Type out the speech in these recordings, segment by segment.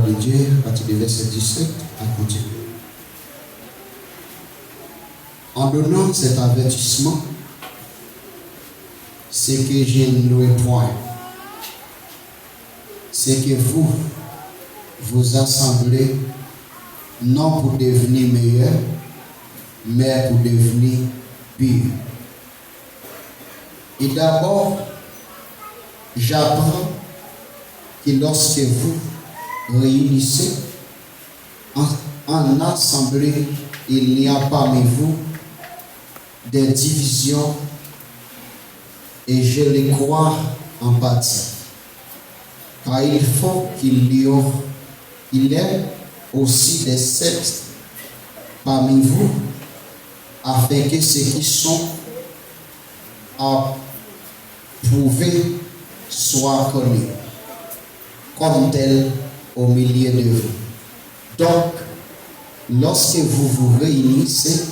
de Dieu, à partir du verset 17, à continuer. En donnant cet avertissement, c'est que je ne le point. C'est que vous assemblez non pour devenir meilleur, mais pour devenir pire. Et d'abord, j'apprends que lorsque vous réunissez en assemblée, il n'y a parmi vous des divisions, et je les crois en partie. Car il faut qu'il y ait aussi des sectes parmi vous, afin que ceux qui sont approuvés soient connus comme tels au milieu de vous. Donc, lorsque vous vous réunissez,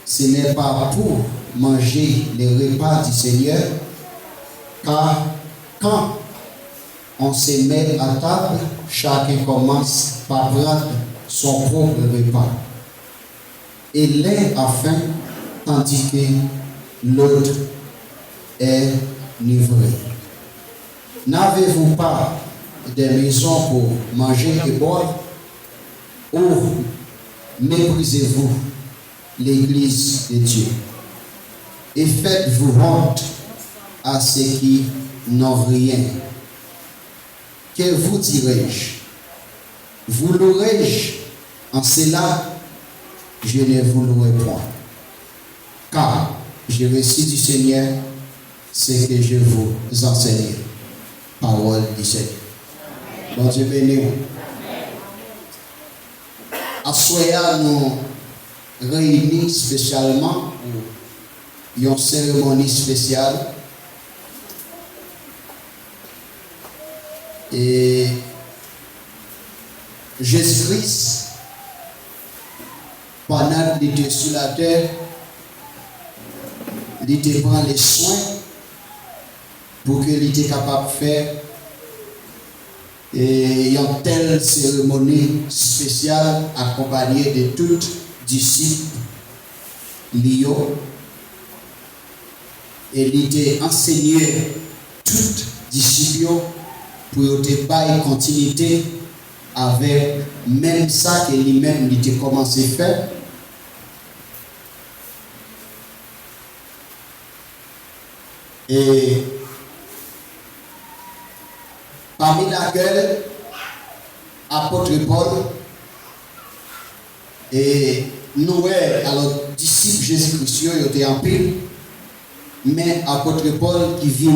ce n'est pas pour manger les repas du Seigneur, car quand on se met à table, chacun commence par prendre son propre repas. Et l'un a faim, tandis que l'autre est livré. N'avez-vous pas des maisons pour manger et boire? Ou méprisez-vous l'Église de Dieu? Et faites-vous honte à ceux qui n'ont rien. Que vous dirai-je? Vous louerai-je? En cela, je ne vous louerai point. Car j'ai reçu du Seigneur ce que je vous enseigne. Parole du Seigneur. Bon Dieu béni. À Soya, nous réunis spécialement pour une cérémonie spéciale. Et Jésus-Christ, pendant qu'il était sur la terre, il était prend les soins pour qu'il était capable de faire une telle cérémonie spéciale accompagnée de tous disciples liés. Et il était enseigné tous disciples pour te faire continuité avec même ça que lui-même il était commencé à faire. Et parmi laquelle apôtre Paul et nous, alors disciples Jésus-Christ, ils étaient en pile, mais apôtre Paul qui vient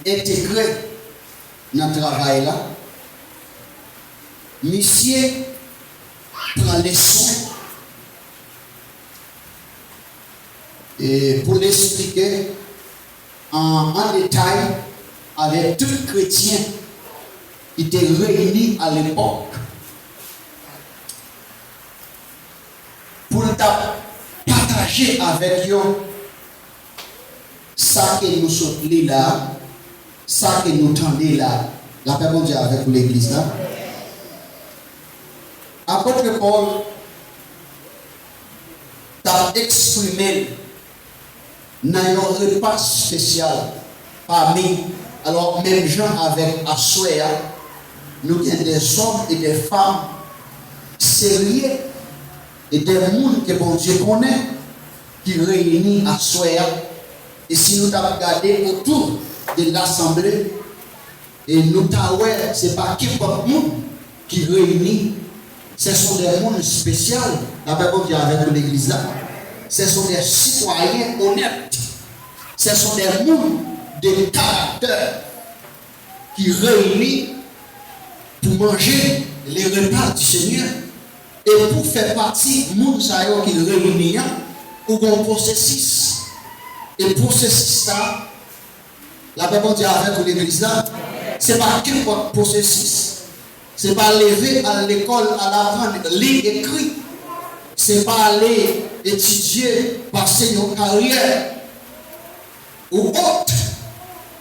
intégrer dans le travail là, monsieur prend les soins et pour l'expliquer en détail avec tout chrétien qui étaient réunis à l'époque pour partager avec eux ça que nous sommes là, ça que nous tendons là, la paix de Dieu avec l'église là. Apôtre Paul t'a exprimé dans un repas spécial parmi, alors même gens avec Assoya, nous avons des hommes et des femmes sérieux et des gens que bon Dieu connaît qui réunissent Assoya. Et si nous avons regardé autour de l'assemblée, et nous avons vu, ce n'est pas n'importe monde qui réunit, ce sont des gens spéciaux, la paix de Dieu avec l'église là. Ce sont des citoyens honnêtes. Ce sont des gens de caractère qui réunissent pour manger les repas du Seigneur et pour faire partie de gens qui réunissent pour un processus. Et processus là, la paix de Dieu avec l'église là, ce n'est pas qu'un processus. Ce n'est pas lever à l'école à l'apprendre, lire, écrire. Ce n'est pas aller étudier, passer une carrière ou autre.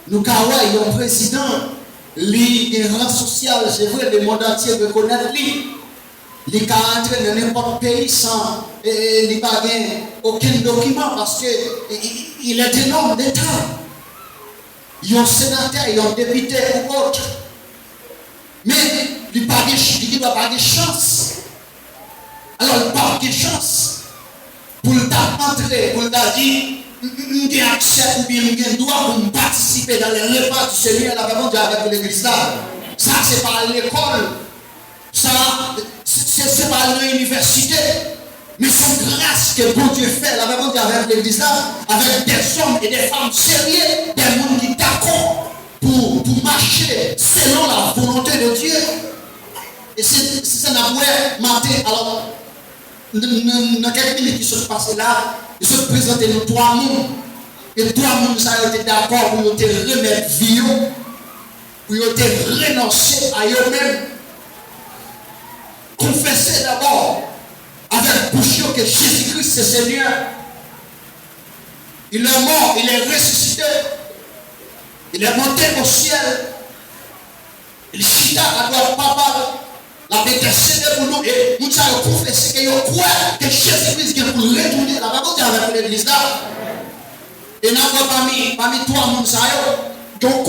Nous avons un président les rangs sociaux, c'est vrai, le monde entier reconnaît lui. Il peut entrer dans n'importe quel pays sans il n'a aucun document parce qu'il est un homme d'État. Il y a un sénateur, il y a un député ou autre. Mais il ne doit pas de chance. Alors il n'a pas de chance pour entrer, pour dire j'ai accès ou bien j'ai droit pour participer dans les repas du Seigneur, la vraiment avec l'église là. Ça, c'est pas à l'école. Ça, c'est pas à l'université. Mais c'est grâce que bon Dieu fait, la même avec l'église là, avec des hommes et des femmes sérieux, des gens qui sont d'accord pour marcher selon la volonté de Dieu. Et c'est ça n'a pas matin. Alors, dans quelques minutes qui se passent là, ils se présentent nous trois mondes. Et trois mondes, ça a été d'accord pour te remettre vie, pour te renoncer à eux-mêmes. Confesser d'abord avec bouche que Jésus-Christ c'est Seigneur. Il est mort, il est ressuscité. Il est monté au ciel. Il chita à droite papa. La intercédé pour nous. Et nous avons confessé que nous croyons que Jésus-Christ vient pour retourner la parole avec l'église là. Et nous avons parmi trois mondes, donc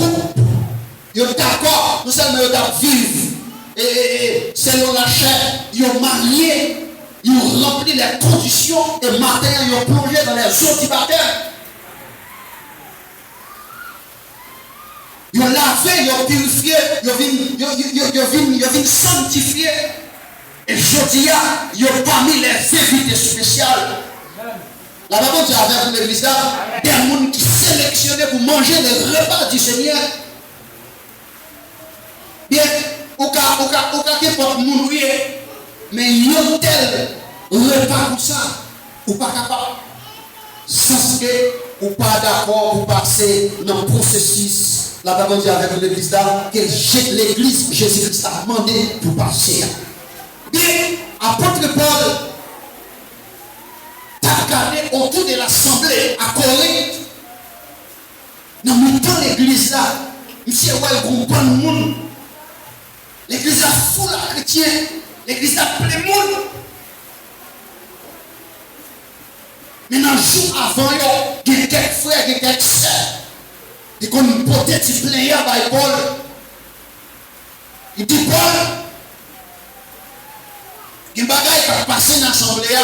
ils sont d'accord, nous sommes vivre. Et selon la chair, ils ont marié, ils ont rempli les conditions et matin, ils ont plongé dans les eaux du baptême. Ils ont lavé, ils ont purifié, ils ont sanctifié. Et je dis, ils ont parmi les invités spéciales. La Bible dit avec l'église là, des gens qui sélectionnés pour manger les repas du Seigneur. Bien, au cas qu'importe moun ouye, mais il y a tel repas comme ça, ou pas capable. Sans que ou pas d'accord pour passer dans le processus. La Bible dit avec l'église là, que l'église Jésus-Christ a demandé pour passer. Bien, apôtre Paul t'a regardé autour de l'assemblée à Corinthe. Dans le temps l'église là, monsieur ouais comprend le monde. L'église a fou la chrétien, l'église a plein de monde. Mais dans le jour avant, il y a quelques frères, il y a quelques sœurs. Il y a une beauté de player by Paul. Il dit Paul, il y a des bagages qui passent dans l'assemblée.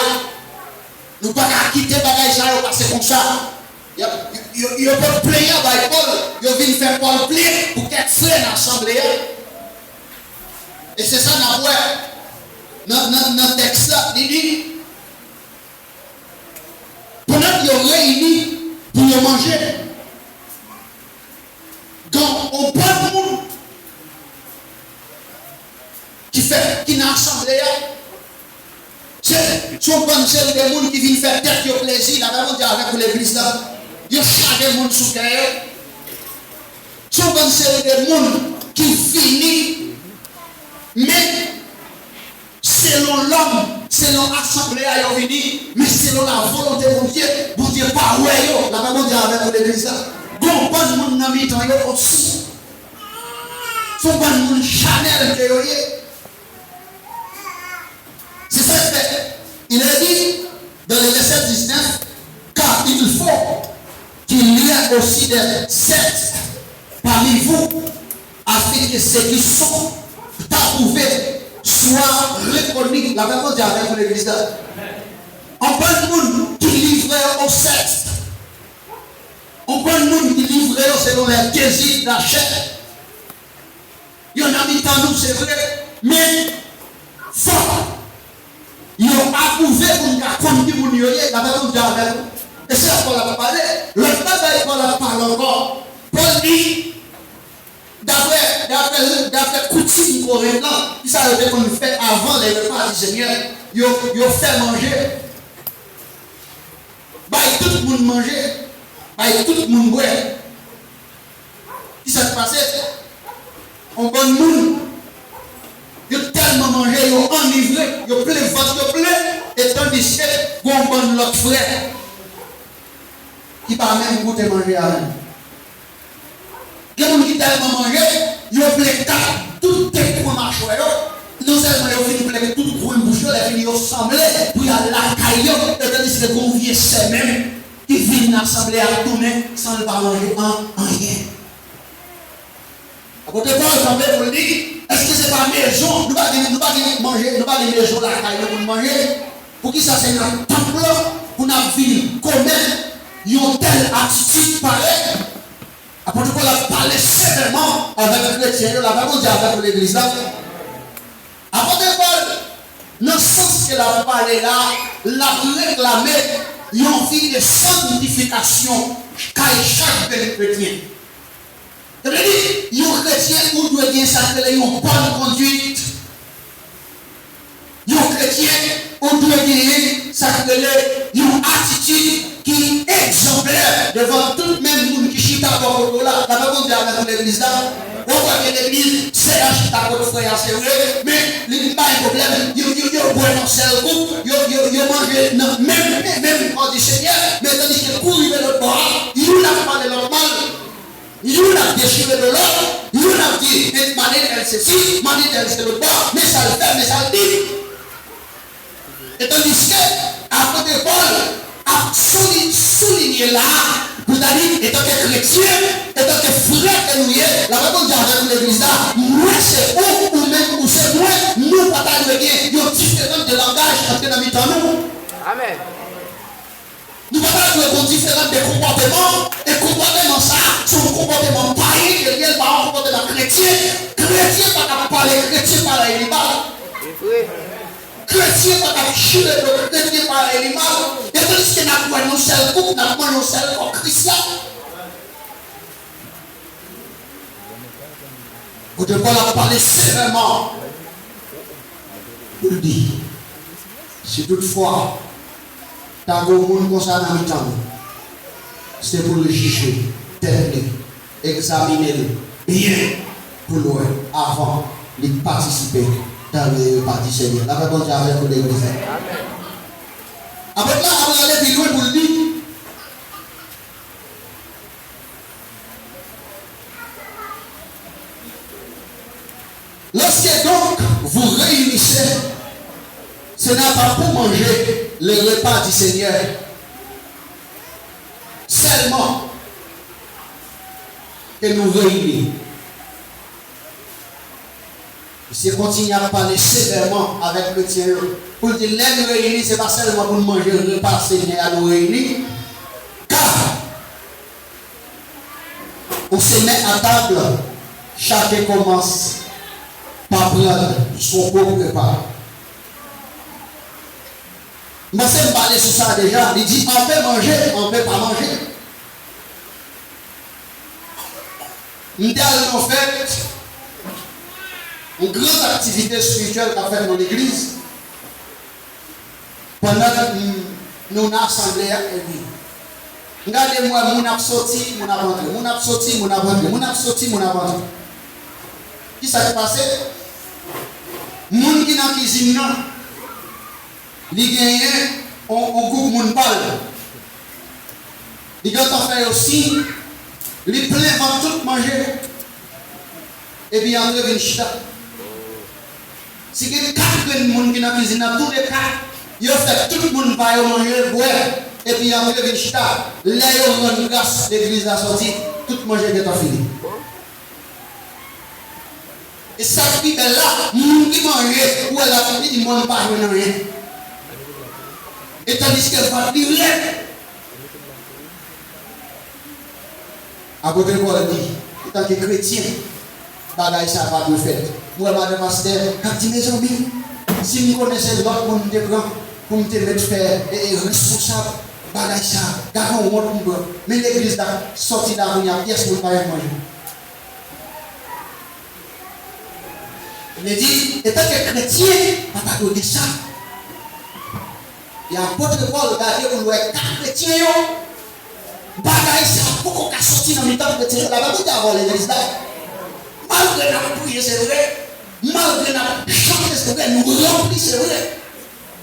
Nous ne pouvons pas quitter les bagages qui passent comme ça. Il y a pas de player by Paul. Il vient faire Paul player pour quelques frères dans l'assemblée. Et c'est ça dans le texte là, il dit, pendant qu'ils ont réuni pour manger, quand on prend le monde qui n'a assemblé, c'est une bonne série de monde qui vient faire tête au plaisir, la même chose avec l'église là, il y a chaque monde sous terre, c'est une bonne série de monde qui finit. Mais selon l'homme, selon l'assemblée à Yovini, mais selon la volonté de Dieu, vous Dieu pas ouais, la même chose avec l'église. Bon, pas de monde dans le temps aussi. Faut pas de monde Chanel que vous c'est ça que fait. Il a dit dans le verset 19, car il faut qu'il y ait aussi des sectes parmi vous, afin que ceux qui sont approuvés soit reconnu. La même chose avec l'église. On prend le monde qui livre au sexe. On prend le monde qui livre selon les désirs de la chair. Il y en a mis dans nous, c'est vrai. Mais fort. Ils ont approuvé pour nous conduire pour nous. La même chose avec nous. Et c'est ce qu'on a parlé. Le fait qu'on a parlé encore. Paul dit. D'après coutume coréenne, il savait qu'on fait avant les repas du Seigneur, il fait manger. Tout le monde manger, tout le monde boire. Qu'est-ce qui s'est passé? On bon monde, il a tellement mangé, il a enivré, il a plein de ventre, plein, et tandis que on bon l'autre frère qui pas même goûter manger à lui. Il y a des gens qui tellement mangé, ils ont plein tout tes points mâchoires. Non seulement ils ont fini plein tout gros bouche, ils ont semblé pour y aller à la caillou, et tandis que qu'on vient c'est même qui vient l'assemblée à tourner sans le pas manger en rien. À côté de ça, vous dire, est-ce que c'est pas maison? Nous ne pouvons pas manger, nous ne pouvons pas maison la caillou pour manger. Pour qui ça c'est un temple pour notre vie commettre une telle attitude pareille. Après tout, on a parlé sévèrement avec les chrétiens, on a pas dit avec l'église là. Après tout, dans le sens que la parlé là, la réclamé une vie de sanctification car chaque chrétien. Ça veut dire, un chrétien où doit bien s'appeler une bonne conduite. Un chrétien où doit bien s'appeler une attitude qui est exemplaire devant tout même monde qui chita pour là. La parole de avec l'église là. On voit que l'église, c'est la chita pour frère, c'est vrai, mais il n'y a pas de problème. Il y a un seul groupe, il y a mangé même quand du Seigneur, mais tandis que pour arriver l'autre bord, il n'a pas de normal. Il a déchiré de l'autre, il a dit, manette c'est ceci, manette c'est l'autre bord, mais ça le fait, mais ça le dit. Et tandis que, à côté de Paul, a souligné là, vous avez dit, étant que chrétien, étant que frère que nous y est, la réponse avec l'église là, moi c'est où, ou même où c'est moi, nous partageons bien, il y a différents de langage entre nous. Amen. Nous ne pouvons pas jouer différents des comportements, et comportements ça, sont comportements païens, qui est un comportement chrétien. Chrétien pas parler, chrétien par l'animal. Chrétien pas chier de chrétien par l'animal. Et tandis que nous avons un seul couple, nous avons un seul corps chrétien. Vous devez parler sévèrement. Vous le dites. Si toutefois, t'as un monde comme ça dans le temps, c'est pour le juger, terminer, examiner bien pour loin avant de participer dans le repas du Seigneur. La réponse est avec l'église. Après là, on va aller plus loin pour le dire. Lorsque donc vous réunissez, ce n'est pas pour manger le repas du Seigneur. Seulement que nous réunissons. Si on continue à parler sévèrement avec le Seigneur, pour dire les nous réunir, ce n'est pas seulement pour manger le repas du Seigneur à nous réunir, car on se met à table, chacun commence par prendre son propre repas. Moi, je vais parler sur ça déjà. Il dit on peut manger, on ne peut pas manger. Nous avons fait une grande activité spirituelle qu'a fait dans l'église pendant que nous avons assemblé à l'église. Regardez-moi, mon a sorti, mon a rentré, mon a sorti, mon a rentré, mon a sorti, mon a rentré. Qui s'est passé? Moun qui dans la cuisine, il gagne un groupe moun parle. Il gagne faire aussi, il plein avant tout manger. Et puis entre une chita. Si il y a 4 personnes qui dans la cuisine, tous les 4, il fait tout le monde va manger, boire. Et puis entre une chita, là il y a une grâce l'église a sorti, tout manger est fini. Et ça qui est là, moun qui mange, ou elle a fini, il ne mange pas rien. Et tandis qu'elle va dire, à côté de moi, elle dit, en tant que chrétien, bagaille ça va de fait. Moi, madame Pasteur, quand tu mes amis, si nous connaissons l'autre monde de grand, pour me mettre faire et responsable, bagaille ça, gardons au monde pour moi. Mais l'église a sorti d'avant, il y a pièce pour ne pas manger. Il dit, étant que chrétien, on va donner ça. Il y a un apôtre Paul, regardez, on voit 4 chrétiens, bagaille ça, pourquoi on a sorti dans le temps de chrétien, la Bible d'avant l'église là. Malgré la prière, c'est vrai, malgré la chanter, c'est vrai, nous remplissons, c'est vrai.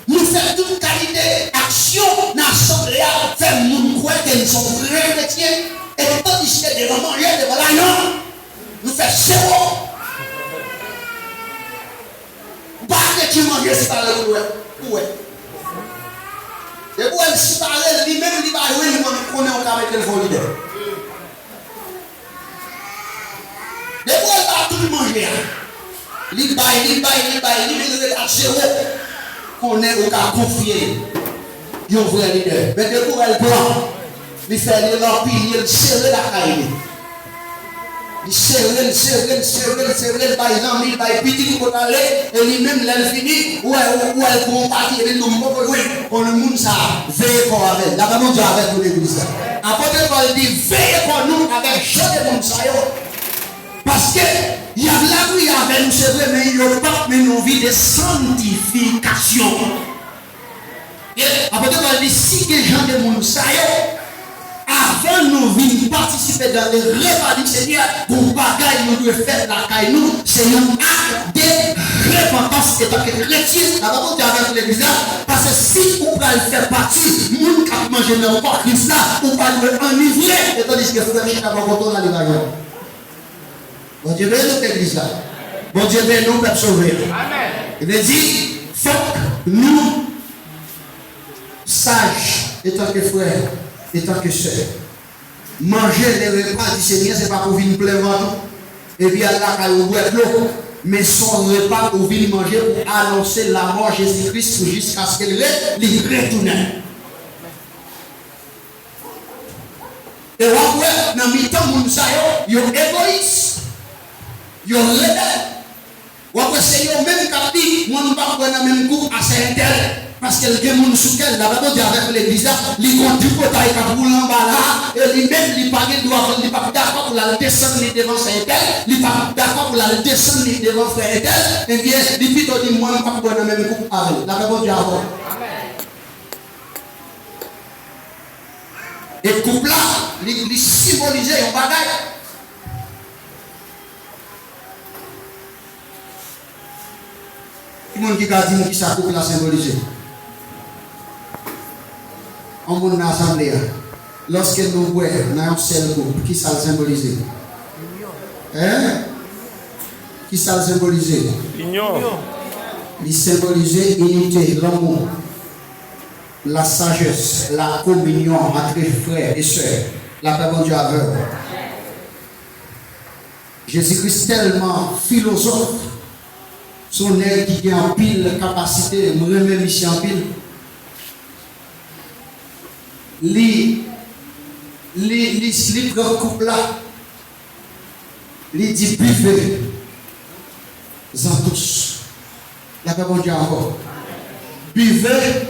Nous faisons toute qualité d'action dans l'assemblée, faire nous croire que nous sommes vrais chrétiens, et tandis que devant manger, devant la non. Nous fait zéro. Pas que tu manges si par là, ouais. Et pour elle, si par là, lui-même, il va jouer, il connaît un cas avec le fond leader. Et pour elle, va tout manger. Il baille, il à zéro. Qu'on est au cas confié. Il y a un vrai leader. Mais de pour elle, blanc, il fait l'empire, il serre la caille. Il serre, il baille dans il baille petit pour aller, et lui-même, là, il finit, où elle prend partie, et nous, on le monde ça, veille pour avec. La maman dit avec nous l'église. Après, Paul dit, veille pour nous avec chaque monde ça. Parce que, il y a la vie avec nous, c'est vrai, mais il n'y a pas une vie de sanctification. Et après, Paul dit, si les gens de monde ça, avant nous venir participer dans les repas du Seigneur, pour bagaille nous devons faire la caille nous, c'est un acte de repentance et tant que chrétien, la Bible dit avec l'église, parce que si vous pouvez faire partie, nous qui avons mangé dans le corps Christ là, vous pouvez enivrer, et tandis que frère Chita va retourner à l'évangile. Bon Dieu veut nous l'église là. Bon Dieu veut nous faire sauver. Amen. Il dit, faut que nous, sages, et tant que frères, et tant que sœurs, manger les repas du Seigneur, ce n'est pas pour venir pleuvoir et puis à la caille boire de l'eau, mais son repas pour venir manger pour annoncer la mort de Jésus-Christ jusqu'à ce qu'il retourne. Et après, dans le mi-temps, ils sont égoïstes, ils sont rebelles. Après, c'est eux-mêmes qui disent, moi, je ne vais pas prendre le même groupe à Saint-Tel. Parce que le démon sous quel la Bible dit avec l'église, il compte du potail qui roule en bas là, et lui-même, il pas d'accord pour la descendre devant Saint-Tel, il pas d'accord pour la descendre devant Saint-Tel, et bien, il dit, moi, je ne vais pas prendre le même groupe avec. La Bible dit avant. Et le couple là, il symbolisait un bagage. Qui monde qui a dit que ça couple là symbolisé? En mon assemblée, lorsque nous voyons dans un seul groupe, qui ça symbolise? Hein? Qui ça symbolise? L'union. Il symbolise l'unité, l'amour, la sagesse, la communion entre frères et sœurs, la paix de Dieu avec eux. Jésus-Christ tellement philosophe, son air qui a en pile capacité, me remet mission en pile. Les grands couples là, les dit buvez en tous. La paix de Dieu encore. Buvez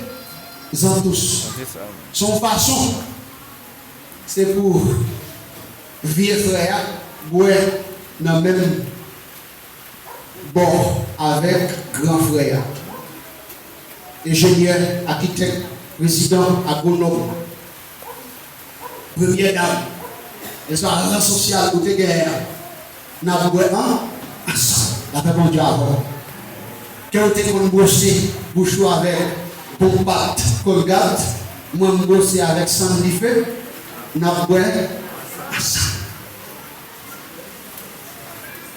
en tous. Son façon, c'est pour vieux frère, boire dans le même bord avec grand frère. Ingénieur, architecte, président, agronome. Première dame, et ça, rang social, côté guerre, n'a pas ensemble, la paix de Dieu avant. Quand tu es bossé, bouchou avec Bombat, Colgate, moi je bossé avec Sandifeu, n'a pas ensemble.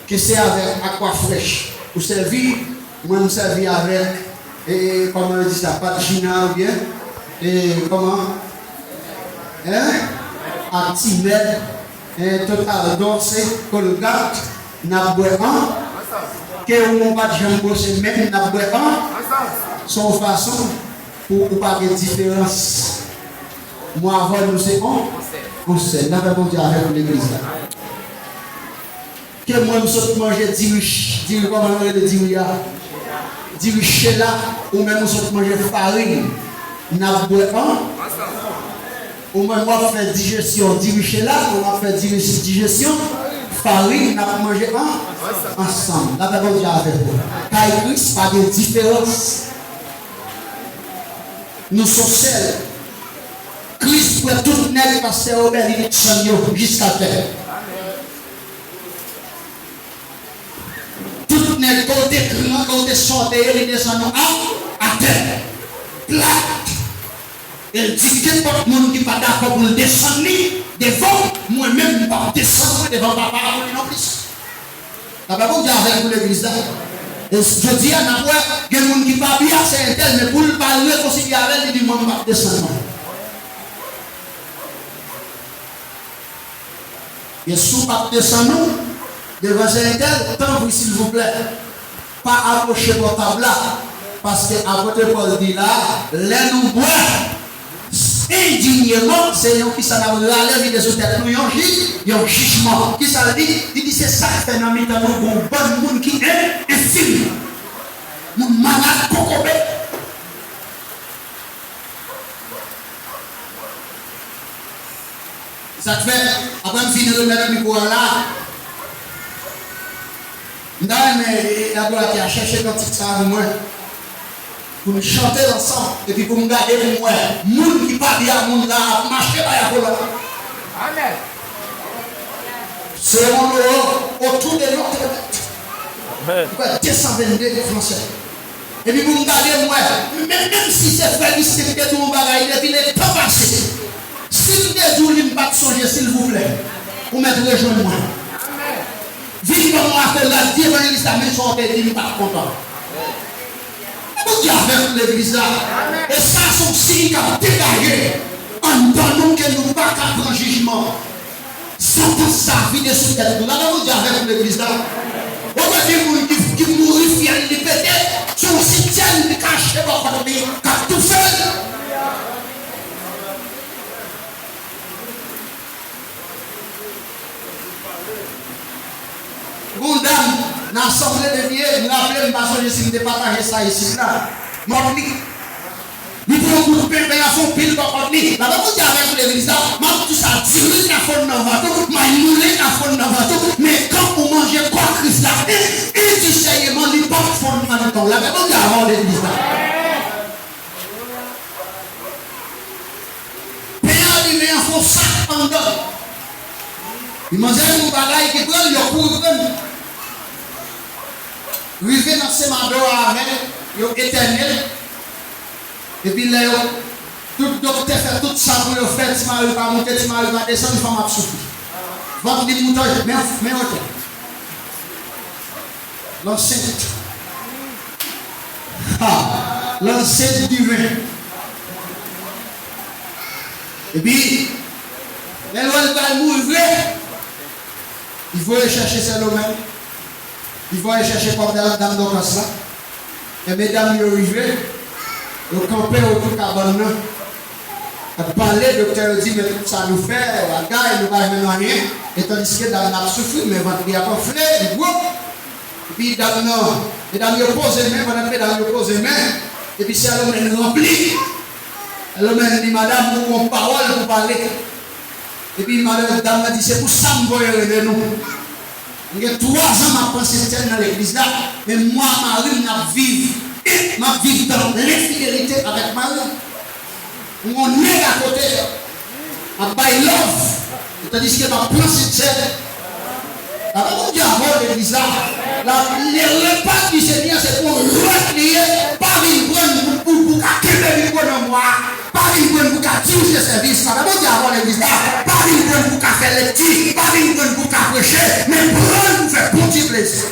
Que c'est avec aqua fraîche, pour servir, moi je servis avec, et comment on dit ça, pas de Gina ou bien, et comment, hein? Actimel, total dorsé, Colgate, n'a pas que on va jamais même n'a pas son façon pour pas de différence. Moi avant nous c'est on sait, n'a pas bon Dieu avec l'église là. Que moi nous sommes manger diriche comment on le diriche là ou même nous sommes manger farine n'a pas ou même on fait digestion diriche là on va faire digestion farine n'a pas mangé ensemble. La Bible dit avec vous. Car Christ pas de différence. Nous sommes seuls. Christ pour tout net passer au bel jusqu'à terre. Tout net côté grand côté sorti il descend à terre. Plat. Il dit que tout le monde qui n'est pas d'accord pour le descendre devant moi-même, je ne vais pas descendre devant papa non plus. La parole dit avec vous l'église là. Et je dis à Napoua, il y a des gens qui ne parlent pas bien, c'est un tel, mais pour le parler, réconcilier avec lui, il dit, moi, je ne vais pas descendre. Et si vous ne pas descendre, devant un tel, tant vous, s'il vous plaît, pas approcher votre table là, parce que apôtre Paul dit là, les nous boire, indignement, c'est un qui s'en a râlé, des autres têtes, il y a un jugement. Qui s'en dit, il dit, c'est ça qui fait dans le temps, nous, bon monde qui est infime. Nous, malade, cocobé. Ça te fait, après, je finis de mettre le micro là. Mais d'abord, qui a cherché quand ça avec moi. Pour nous chanter ensemble. Et puis pour nous garder pour moi. Moun qui parle à moun là, marcher à la colonne. Amen. C'est autour de notre. Pourquoi 222 français. Et puis pour nous garder moi. Même si c'est frère qui s'est fait tout mon bagage, il est pas passé. S'il des jours, il ne pas songer, s'il vous plaît. Pour mettre rejoindre moi. Vivre comme moi, que la vie évangéliste a mis sur terre, il n'est pas content. Vous dites avec l'église là. Et ça, c'est signe qui a dégagé. En donnant que nous ne pas qu'à prendre jugement. Satan sa vie de sous tête. Là, vous dites avec l'église là. Vous voyez des gens qui mourent fiers, ils pétent. Sur le cimetière, ils cachent leur côté. Qui a tout fait. Une dame, dans l'assemblée de Dieu, je me rappelle, je suis de partager ça ici. Mon ami, nous prenons un coup de pain, mais il y a son pile dans votre lit. La Bible dit avec l'église, tout ça, dirige la faune dans votre la faune dans votre mais quand vous mangez quoi, Christ, et tu sais, il ne pas de faune dans votre la Bible dit avant l'église. Père, il met un faux sac en dedans. Il mangeait mon bagage qui prend, il a couru. Rivé dans ces mandats avec, il est éternel. Et puis là, tout docteur fait tout ça pour le faire, tu m'as pas monter, tu m'as pas descendre, il faut m'absouffler. Votre dit mouton, mais ok. L'enceinte. L'enceinte divin. Et puis, les lois va mourir. Il faut aller chercher ces domaines. Il faut aller chercher comme dame d'Ocas là. Et mesdames, ils arrivent. Ils campent autour de la cabane. À parler, le docteur dit, mais tout ça nous fait, la gare, il ne va jamais rien. Et tandis que dame n'a souffert, mais ventre il a pas flé, il groupe. Et puis dame, ils posent les mains, madame, ils posent les mains. Et puis c'est à l'homme, elle remplit. L'homme dit, madame, vous avez une parole pour parler. Et puis madame, dame dit, c'est pour ça que vous voyez nous. Il y a 3 ans, je pense que dans l'église là, mais moi, Marie, je vis dans l'infidélité avec Marie. On est à côté. Je buy love. C'est-à-dire que ma plan c'est la Bible dit avant l'église là, les repas du Seigneur, c'est pour replier, pas une bonne pour qu'elle bonne moi, pas une bonne pour qu'elle tire ses services. La Bible dit avant l'église là, pas une bonne pour qu'elle faire les petits, pas une bonne pour qu'elle prêcher, mais prendre pour faire bon petit plaisir.